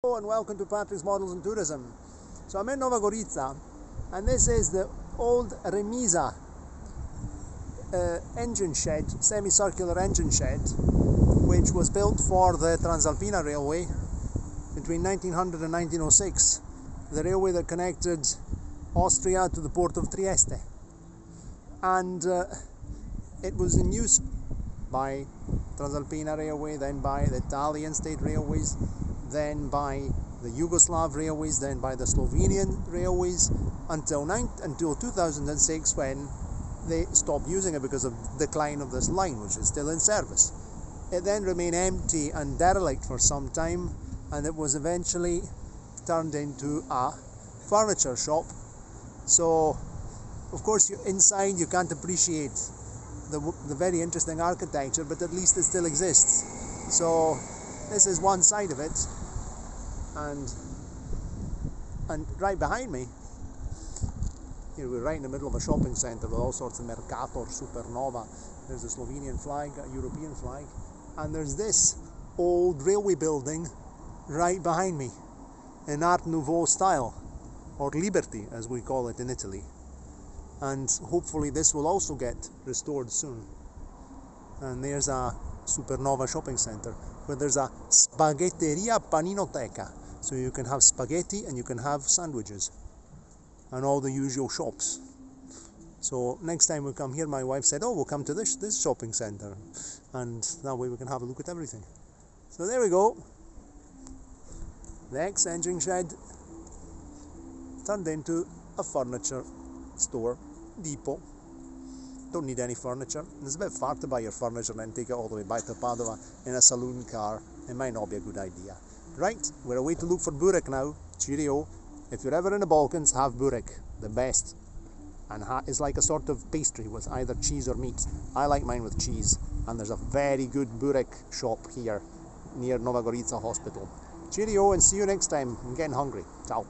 Hello and welcome to Patrick's Models and Tourism. So I'm in Nova Gorica and this is the old Remiza engine shed, semicircular engine shed, which was built for the Transalpina Railway between 1900 and 1906, the railway that connected Austria to the port of Trieste. And it was in use by Transalpina Railway, then by the Italian state railways, then by the Yugoslav railways, then by the Slovenian railways, until 2006, when they stopped using it because of decline of this line, which is still in service. It then remained empty and derelict for some time, and it was eventually turned into a furniture shop. So of course inside you can't appreciate the very interesting architecture, but at least it still exists. So this is one side of it, and right behind me, here we're right in the middle of a shopping centre with all sorts of Mercator, Supernova. There's a Slovenian flag, a European flag, and there's this old railway building right behind me in Art Nouveau style, or Liberty as we call it in Italy. And hopefully this will also get restored soon. And there's a Supernova shopping centre where there's a spaghetteria paninoteca, so you can have spaghetti and you can have sandwiches and all the usual shops. So next time we come here, my wife said, oh, we'll come to this shopping centre, and that way we can have a look at everything. So there we go, the ex-engine shed turned into a furniture store depot. Don't need any furniture. It's a bit far to buy your furniture and then take it all the way back to Padova in a saloon car. It might not be a good idea. Right, we're away to look for burek now. Cheerio. If you're ever in the Balkans, have burek, the best. And it's like a sort of pastry with either cheese or meat. I like mine with cheese, and there's a very good burek shop here near Nova Gorica Hospital. Cheerio, and see you next time. I'm getting hungry. Ciao.